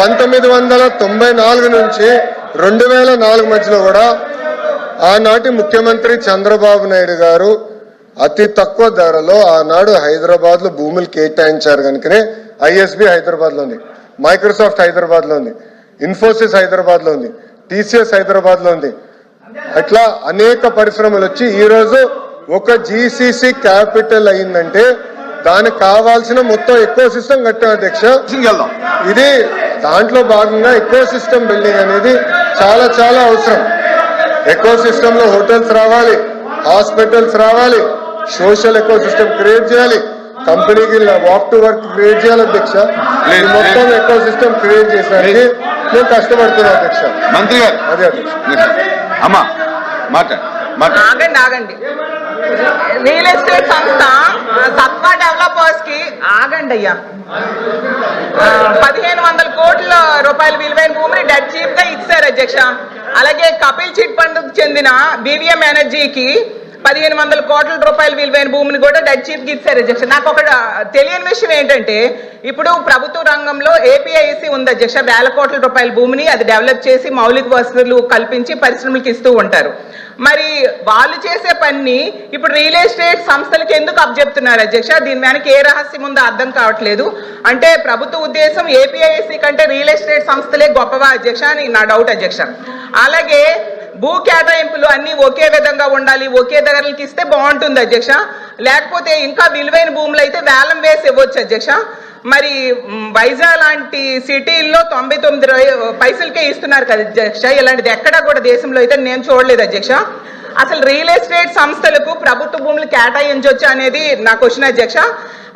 1994 నుంచి 2004 మధ్యలో కూడా ఆనాటి ముఖ్యమంత్రి చంద్రబాబు నాయుడు గారు అతి తక్కువ ధరలో ఆనాడు హైదరాబాద్లో భూములు కేటాయించారు కనుకనే ఐఎస్బి హైదరాబాద్లో ఉంది, మైక్రోసాఫ్ట్ హైదరాబాద్లో ఉంది, ఇన్ఫోసిస్ హైదరాబాద్లో ఉంది, టీసీఎస్ హైదరాబాద్లో ఉంది. అట్లా అనేక పరిశ్రమలు వచ్చి ఈరోజు ఒక జీసీసీ క్యాపిటల్ అయిందంటే దానికి కావాల్సిన మొత్తం ఎకో సిస్టమ్ కట్టాం అధ్యక్ష. ఇది దాంట్లో భాగంగా ఎకో సిస్టమ్ బిల్డింగ్ అనేది చాలా చాలా అవసరం. ఎకో సిస్టమ్ లో హోటల్స్ రావాలి, హాస్పిటల్స్ రావాలి, సోషల్ ఎకో సిస్టమ్ క్రియేట్ చేయాలి, కంపెనీకి వాక్ టు వర్క్ క్రియేట్ చేయాలి అధ్యక్ష. మొత్తం ఎకో సిస్టమ్ క్రియేట్ చేసడానికి మేము కష్టపడుతున్నాం అధ్యక్ష. మంత్రి గారు అదే అధ్యక్ష. అమ్మా ఆగండి రియల్ ఎస్టేట్ సంస్థ సత్వా డెవలపర్స్ కి ఆగండి అయ్యా 1500 కోట్ల రూపాయల విలువైన భూమిని డెడ్ చీప్ గా ఇచ్చారు అధ్యక్ష. అలాగే కపిల్ చిట్ ఫండ్ చెందిన బీవీఎం ఎనర్జీకి 1500 కోట్ల రూపాయల విలువైన భూమిని కూడా డెడ్ చీప్ కి ఇచ్చారు అధ్యక్ష. నాకు ఒక తెలియని విషయం ఏంటంటే ఇప్పుడు ప్రభుత్వ రంగంలో ఏపీఐసి ఉంది అధ్యక్ష. వేల కోట్ల రూపాయల భూమిని అది డెవలప్ చేసి మౌలిక వసతులు కల్పించి పరిశ్రమలకు ఇస్తూ ఉంటారు. మరి వాళ్ళు చేసే పని ఇప్పుడు రియల్ ఎస్టేట్ సంస్థలకు ఎందుకు అప్పచెప్తున్నారు అధ్యక్ష? దీని వెనక ఏ రహస్యం ఉందో అర్థం కావట్లేదు. అంటే ప్రభుత్వ ఉద్దేశం ఏపీఐసి కంటే రియల్ ఎస్టేట్ సంస్థలే గొప్పవా అధ్యక్ష అని నా డౌట్ అధ్యక్ష. అలాగే భూ కేటాయింపులు అన్ని ఒకే విధంగా ఉండాలి, ఒకే ధరలకి ఇస్తే బాగుంటుంది అధ్యక్ష. లేకపోతే ఇంకా విలువైన భూములు అయితే వేలం వేసి ఇవ్వచ్చు అధ్యక్ష. మరి వైజాగ్ లాంటి సిటీల్లో 99 పైసలకే ఇస్తున్నారు కదా అధ్యక్ష. ఇలాంటిది ఎక్కడా కూడా దేశంలో అయితే నేను చూడలేదు అధ్యక్ష. అసలు రియల్ ఎస్టేట్ సంస్థలకు ప్రభుత్వ భూములు కేటాయించవచ్చు అనేది నా క్వశ్చన్ అధ్యక్ష.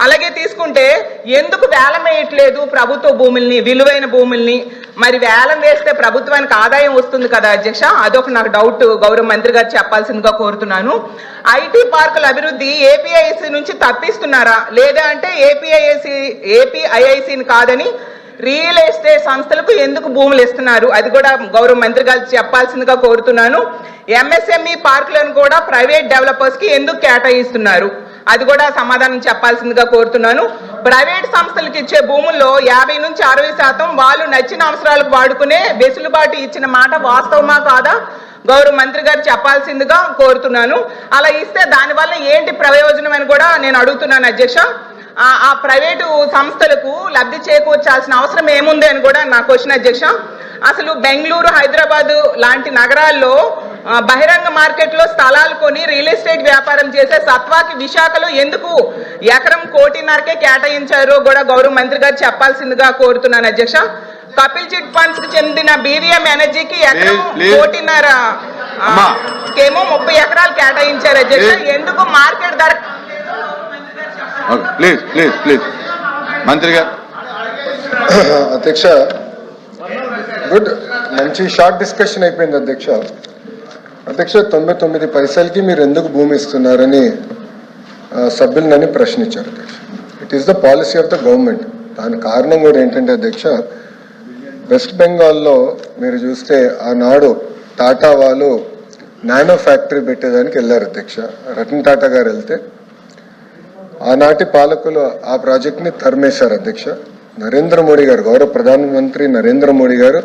అలాగే తీసుకుంటే ఎందుకు వేలం వేయట్లేదు ప్రభుత్వ భూముల్ని, విలువైన భూముల్ని? మరి వేలం వేస్తే ప్రభుత్వానికి ఆదాయం వస్తుంది కదా అధ్యక్ష. అదొక నాకు డౌట్, గౌరవ మంత్రి గారు చెప్పాల్సిందిగా కోరుతున్నాను. ఐటీ పార్కుల అభివృద్ధి ఏపీఐసి నుంచి తప్పిస్తున్నారా, లేదా అంటే ఏపీఐఐసిని కాదని రియల్ ఎస్టేట్ సంస్థలకు ఎందుకు భూములు ఇస్తున్నారు? అది కూడా గౌరవ మంత్రి గారు చెప్పాల్సిందిగా కోరుతున్నాను. ఎంఎస్ఎంఈ పార్కులను కూడా ప్రైవేట్ డెవలపర్స్ కి ఎందుకు కేటాయిస్తున్నారు? అది కూడా సమాధానం చెప్పాల్సిందిగా కోరుతున్నాను. ప్రైవేట్ సంస్థలకు ఇచ్చే భూముల్లో 50 నుంచి 60% వాళ్ళు నచ్చిన అవసరాలకు వాడుకునే వెసులుబాటు ఇచ్చిన మాట వాస్తవమా కాదా గౌరవ మంత్రి గారు చెప్పాల్సిందిగా కోరుతున్నాను. అలా ఇస్తే దానివల్ల ఏంటి ప్రయోజనం అని కూడా నేను అడుగుతున్నాను అధ్యక్ష. ఆ ప్రైవేటు సంస్థలకు లబ్ధి చేకూర్చాల్సిన అవసరం ఏముంది అని కూడా నా క్వశ్చన్ అధ్యక్ష. అసలు బెంగళూరు, హైదరాబాదు లాంటి నగరాల్లో బహిరంగ మార్కెట్లో స్థలాలు కొని రియల్ ఎస్టేట్ వ్యాపారం చేసే సత్వాకి విశాఖలో ఎందుకు ఎకరం 1.5 కేటాయించారో కూడా గౌరవ మంత్రి గారు చెప్పాల్సిందిగా కోరుతున్నాను అధ్యక్ష. కపిల్ చిట్ ఫండ్స్ కి చెందిన బీవీఎం ఎనర్జీకి ఎకరం 1.5 కేమో 30 ఎకరాలు కేటాయించారు అధ్యక్ష. ఎందుకు మార్కెట్ ధర? ప్లీజ్ మంత్రి గారు. అధ్యక్ష, గుడ్, మంచి షార్ట్ డిస్కషన్ అయిపోయింది అధ్యక్ష. అధ్యక్ష, 99 పైసలకి మీరు ఎందుకు భూమి ఇస్తున్నారని సభ్యులని ప్రశ్నించారు అధ్యక్ష. It is the policy of the government. దాని కారణం కూడా ఏంటంటే అధ్యక్ష, వెస్ట్ బెంగాల్లో మీరు చూస్తే ఆనాడు టాటా వాళ్ళు నానో ఫ్యాక్టరీ పెట్టేదానికి వెళ్ళారు అధ్యక్ష. రతన్ టాటా గారు వెళ్తే ఆనాటి పాలకులు ఆ ప్రాజెక్ట్ని తరిమేశారు అధ్యక్ష. నరేంద్ర మోడీ గారు, గౌరవ ప్రధానమంత్రి నరేంద్ర మోడీ గారు,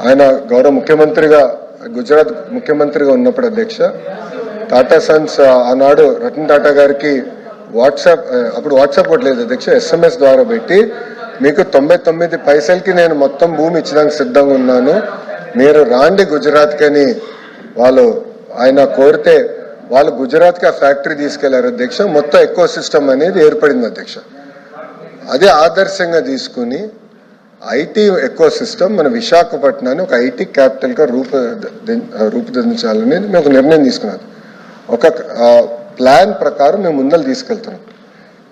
ఆయన గౌరవ ముఖ్యమంత్రిగా గుజరాత్ ముఖ్యమంత్రిగా ఉన్నప్పుడు అధ్యక్ష టాటా సన్స్ ఆనాడు రతన్ టాటా గారికి అప్పుడు వాట్సాప్ కూడా లేదు అధ్యక్ష, SMS ద్వారా పెట్టి మీకు 99 పైసలకి నేను మొత్తం భూమి ఇచ్చడానికి సిద్ధంగా ఉన్నాను, మీరు రాండి గుజరాత్కి అని ఆయన కోరితే వాళ్ళు గుజరాత్కి ఆ ఫ్యాక్టరీ తీసుకెళ్లారు అధ్యక్ష. మొత్తం ఎకో సిస్టమ్ అనేది ఏర్పడింది అధ్యక్ష. అదే ఆదర్శంగా తీసుకుని ఐటీ ఎకో సిస్టమ్ మన విశాఖపట్నాన్ని ఒక ఐటీ క్యాపిటల్గా రూపుదిద్దించాలని మేము ఒక నిర్ణయం తీసుకున్నాం. ఒక ప్లాన్ ప్రకారం మేము ముందలు తీసుకెళ్తున్నాం.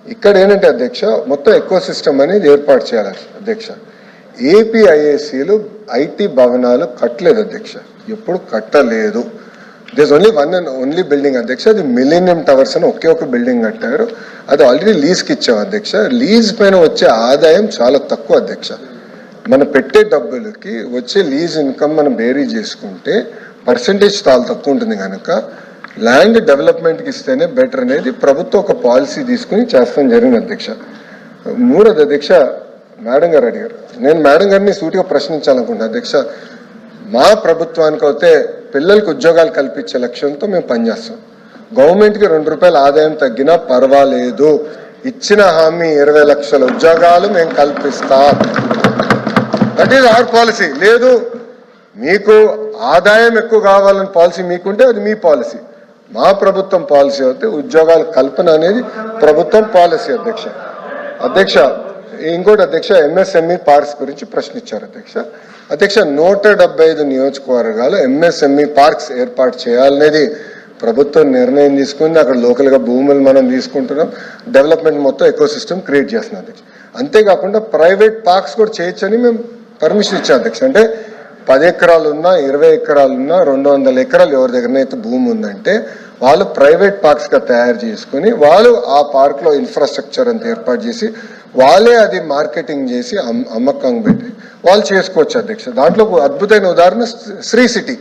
ఇక్కడ ఏంటంటే అధ్యక్ష, మొత్తం ఎకో సిస్టమ్ అనేది ఏర్పాటు చేయాలి అధ్యక్ష. ఏపీఐఐసీలు ఐటీ భవనాలు కట్టలేదు అధ్యక్ష, ఎప్పుడు కట్టలేదు. దిస్ ఓన్లీ బిల్డింగ్ అధ్యక్ష. అది మిలీనియం టవర్స్ అని ఒకే ఒక బిల్డింగ్ కట్టారు. అది ఆల్రెడీ లీజ్కి ఇచ్చాం అధ్యక్ష. లీజ్ పైన వచ్చే ఆదాయం చాలా తక్కువ అధ్యక్ష. మనం పెట్టే డబ్బులకి వచ్చే లీజ్ ఇన్కమ్ మనం బేరీ చేసుకుంటే పర్సంటేజ్ చాలా తక్కువ ఉంటుంది కనుక ల్యాండ్ డెవలప్మెంట్కి ఇస్తేనే బెటర్ అనేది ప్రభుత్వం ఒక పాలసీ తీసుకుని చేస్తాం జరిగింది అధ్యక్ష. మూడోది అధ్యక్ష, మేడం గారు అడిగారు. నేను మేడం గారిని సూటిగా ప్రశ్నించాలనుకుంటున్నాను అధ్యక్ష. మా ప్రభుత్వానికి అయితే పిల్లలకు ఉద్యోగాలు కల్పించే లక్ష్యంతో మేము పనిచేస్తాం. గవర్నమెంట్కి ₹2 ఆదాయం తగ్గినా పర్వాలేదు, ఇచ్చిన హామీ 20 లక్షల ఉద్యోగాలు మేము కల్పిస్తాం. That is our policy. లేదు మీకు ఆదాయం ఎక్కువ కావాలని పాలసీ మీకుంటే అది మీ పాలసీ. మా ప్రభుత్వం పాలసీ అయితే ఉద్యోగాల కల్పన అనేది ప్రభుత్వం పాలసీ అధ్యక్ష. ఇంకోటి అధ్యక్ష, ఎంఎస్ఎంఈ పార్క్స్ గురించి ప్రశ్నించారు అధ్యక్ష. 175 నియోజకవర్గాలు ఎంఎస్ఎంఈ పార్క్స్ ఏర్పాటు చేయాలనేది ప్రభుత్వం నిర్ణయం తీసుకుంది. అక్కడ లోకల్గా భూములు మనం తీసుకుంటున్నాం, డెవలప్మెంట్ మొత్తం ఎకో సిస్టమ్ క్రియేట్ చేస్తున్నాం అధ్యక్ష. అంతేకాకుండా ప్రైవేట్ పార్క్స్ కూడా చేయొచ్చని మేము పర్మిషన్ ఇచ్చాం అధ్యక్ష. అంటే 10 ఎకరాలు ఉన్నా 20 ఎకరాలు ఉన్నా 200 ఎకరాలు ఎవరి దగ్గరనైతే భూమి ఉందంటే వాళ్ళు ప్రైవేట్ పార్క్స్గా తయారు చేసుకుని వాళ్ళు ఆ పార్క్లో ఇన్ఫ్రాస్ట్రక్చర్ అంతా ఏర్పాటు చేసి వాళ్ళే అది మార్కెటింగ్ చేసి అమ్మకం పెట్టి వాళ్ళు చేసుకోవచ్చు అధ్యక్ష. దాంట్లో అద్భుతమైన ఉదాహరణ శ్రీ సిటీ.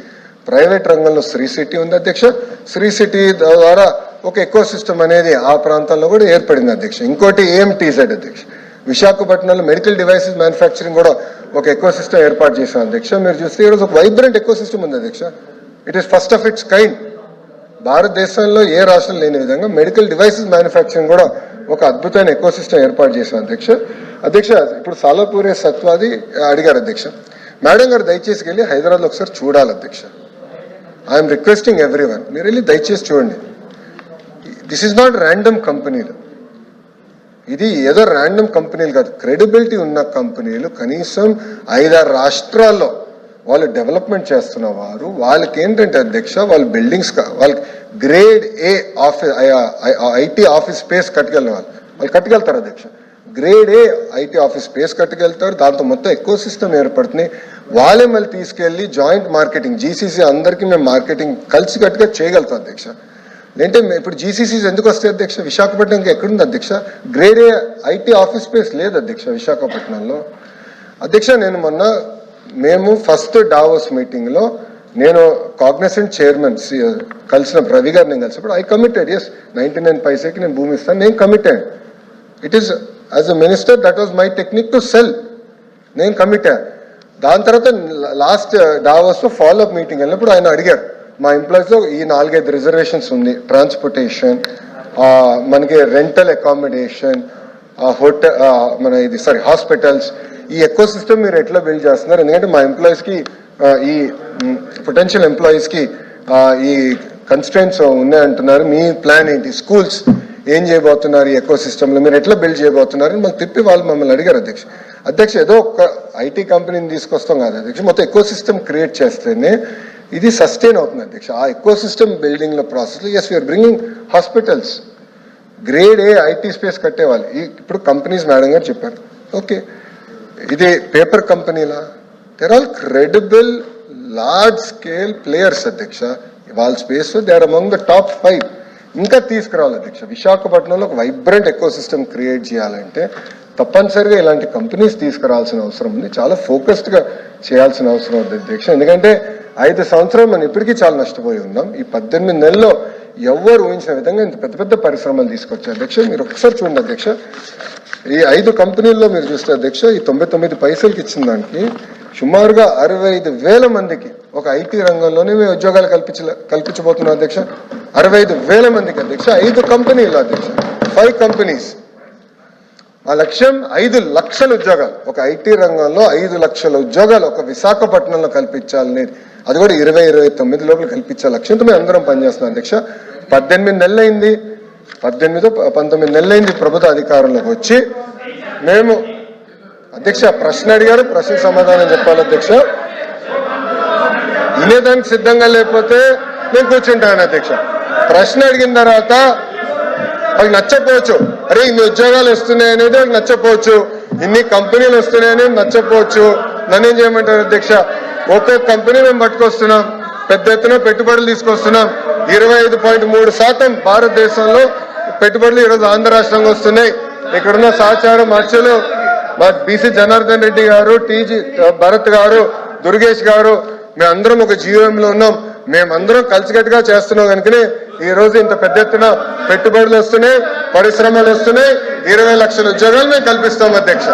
ప్రైవేట్ రంగంలో శ్రీ సిటీ ఉంది అధ్యక్ష. శ్రీ సిటీ ద్వారా ఒక ఎకో సిస్టమ్ అనేది ఆ ప్రాంతంలో కూడా ఏర్పడింది అధ్యక్ష. ఇంకోటి ఏఎంటీజెడ్ అధ్యక్ష, విశాఖపట్నంలో మెడికల్ డివైసెస్ మ్యానుఫ్యాక్చరింగ్ కూడా ఒక ఎకో సిస్టమ్ ఏర్పాటు చేశాం అధ్యక్ష. మీరు చూస్తే ఈరోజు ఒక వైబ్రెంట్ ఎకో సిస్టమ్ ఉంది అధ్యక్ష. It is first of it's kind. భారతదేశంలో ఏ రాష్ట్రం లేని విధంగా మెడికల్ డివైసెస్ మ్యానుఫ్యాక్చరింగ్ కూడా ఒక అద్భుతమైన ఎకో సిస్టమ్ ఏర్పాటు చేశాం అధ్యక్ష. ఇప్పుడు సాలాపూరే సత్వాది అడిగారు అధ్యక్ష. మేడం గారు దయచేసి వెళ్ళి హైదరాబాద్లో ఒకసారి చూడాలి అధ్యక్ష. ఐఎమ్ రిక్వెస్టింగ్ ఎవ్రీవన్, మీరు వెళ్ళి దయచేసి చూడండి. దిస్ ఈజ్ నాట్ ర్యాండమ్ కంపెనీలు, ఇది ఏదో ర్యాండమ్ కంపెనీలు కాదు, క్రెడిబిలిటీ ఉన్న కంపెనీలు. కనీసం 5-6 రాష్ట్రాల్లో వాళ్ళు డెవలప్మెంట్ చేస్తున్న వారు. వాళ్ళకి ఏంటంటే అధ్యక్ష, వాళ్ళు బిల్డింగ్స్ వాళ్ళకి grade A office IT office space కట్టుకెళ్ళిన వాళ్ళు కట్టుకెళ్తారు అధ్యక్ష. Grade A IT office space కట్టుకెళ్తారు. దాంతో మొత్తం ఎకో సిస్టమ్ ఏర్పడుతున్నాయి. వాళ్ళే మళ్ళీ తీసుకెళ్ళి జాయింట్ మార్కెటింగ్, జీసీసీ అందరికీ మేము మార్కెటింగ్ కలిసి కట్టుగా చేయగలుగుతాం అధ్యక్ష. లేదంటే ఇప్పుడు జీసీసీస్ ఎందుకు వస్తాయి అధ్యక్ష? విశాఖపట్నంకి ఎక్కడుంది అధ్యక్ష? Grade A IT office space లేదు అధ్యక్ష విశాఖపట్నంలో అధ్యక్ష. మేము ఫస్ట్ డావోస్ మీటింగ్లో నేను కాగ్నిసెంట్ చైర్మన్ కలిసిన రవి గారు నేను కలిసినప్పుడు ఐ కమిటెడ్, ఎస్ 99 పైసకి నేను భూమి ఇస్తాను, నేను committed. It is as a minister that was my technique to cell, నేను కమిటెడ్. దాని తర్వాత లాస్ట్ డావోస్లో ఫాలోఅప్ మీటింగ్ వెళ్ళినప్పుడు ఆయన అడిగారు, మా ఎంప్లాయీస్లో ఈ 4-5 రిజర్వేషన్స్ ఉంది, ట్రాన్స్పోర్టేషన్, మనకి రెంటల్ అకామిడేషన్, హోటల్, హాస్పిటల్స్, ఈ ఎకో సిస్టమ్ మీరు ఎట్లా బిల్డ్ చేస్తున్నారు? ఎందుకంటే మా ఎంప్లాయీస్కి ఈ పొటెన్షియల్ ఎంప్లాయీస్కి ఈ కన్స్ట్రెంట్స్ ఉన్నాయంటున్నారు. మీ ప్లాన్ ఏంటి? స్కూల్స్ ఏం చేయబోతున్నారు? ఈ ఎకో సిస్టంలో మీరు ఎట్లా బిల్డ్ చేయబోతున్నారు అని మళ్ళీ తిప్పి వాళ్ళు మమ్మల్ని అడిగారు అధ్యక్ష. ఏదో ఒక ఐటీ కంపెనీని తీసుకొస్తాం కాదు అధ్యక్ష, మొత్తం ఎకో సిస్టమ్ క్రియేట్ చేస్తేనే ఇది సస్టైన్ అవుతుంది అధ్యక్ష. ఆ ఎకో సిస్టమ్ బిల్డింగ్ల ప్రాసెస్లో as we are bringing hospitals, grade A IT space కట్టేవాళ్ళు. ఇప్పుడు కంపెనీస్ మేడం గారు చెప్పారు, ఓకే ఇది పేపర్ కంపెనీలా? There all credible large scale players అధ్యక్ష. వాళ్ళ స్పేస్లో they are among the top 5. ఇంకా తీసుకురావాలి అధ్యక్ష. విశాఖపట్నంలో ఒక వైబ్రెంట్ ఎకో సిస్టమ్ క్రియేట్ చేయాలంటే తప్పనిసరిగా ఇలాంటి కంపెనీస్ తీసుకురావాల్సిన అవసరం ఉంది. చాలా ఫోకస్డ్గా చేయాల్సిన అవసరం ఉంది అధ్యక్ష. ఎందుకంటే 5 సంవత్సరాలు మనం ఇప్పటికీ చాలా నష్టపోయి ఉన్నాం. ఈ 18 నెలల్లో ఎవరు ఊహించిన విధంగా ఇంత పెద్ద పెద్ద పరిశ్రమలు తీసుకొచ్చారు అధ్యక్ష. మీరు ఒకసారి చూడండి అధ్యక్ష, ఈ 5 కంపెనీల్లో మీరు చూస్తే అధ్యక్ష, ఈ 99 పైసలకి ఇచ్చిన దానికి సుమారుగా 65,000 మందికి ఒక ఐటీ రంగంలోనే మేము ఉద్యోగాలు కల్పించబోతున్నాం అధ్యక్ష. 65,000 మందికి అధ్యక్ష, 5 కంపెనీలు అధ్యక్ష, 5 కంపెనీస్. ఆ లక్ష్యం 5 లక్షల ఉద్యోగాలు, ఒక ఐటీ రంగంలో 5 లక్షల ఉద్యోగాలు ఒక విశాఖపట్నంలో కల్పించాలనేది, అది కూడా 2029 లోపల కల్పించే లక్ష్యంతో మేము అందరం పనిచేస్తున్నాం అధ్యక్ష. 18 నెలలైంది, 19 నెలలైంది ప్రభుత్వ అధికారంలోకి వచ్చి. మేము అధ్యక్ష ప్రశ్న అడిగారు, ప్రశ్న సమాధానం చెప్పాలి అధ్యక్ష. వినేదానికి సిద్ధంగా లేకపోతే నేను కూర్చుంటాను అధ్యక్ష. ప్రశ్న అడిగిన తర్వాత వాళ్ళకి నచ్చపోవచ్చు, అరే ఇన్ని ఉద్యోగాలు వస్తున్నాయనేది వాళ్ళకి నచ్చపోవచ్చు, ఇన్ని కంపెనీలు వస్తున్నాయని నచ్చపోవచ్చు. నన్నేం చేయమంటారు అధ్యక్ష? ఒక్కొక్క కంపెనీ మేము పట్టుకొస్తున్నాం, పెద్ద ఎత్తున పెట్టుబడులు తీసుకొస్తున్నాం. 25.3% భారతదేశంలో పెట్టుబడులు ఈరోజు ఆంధ్ర రాష్ట్రంగా వస్తున్నాయి. ఇక్కడున్న సహచారం అర్చలు మా బీసీ జనార్దన్ రెడ్డి గారు, టీజీ భరత్ గారు, దుర్గేష్ గారు, మేమందరం ఒక జీవోఎంలో ఉన్నాం. మేమందరం కలిసికట్టుగా చేస్తున్నాం కనుకనే ఈ రోజు ఇంత పెద్ద ఎత్తున పెట్టుబడులు వస్తున్నాయి, పరిశ్రమలు వస్తున్నాయి, 20 లక్షల ఉద్యోగాలు మేము కల్పిస్తాం అధ్యక్ష.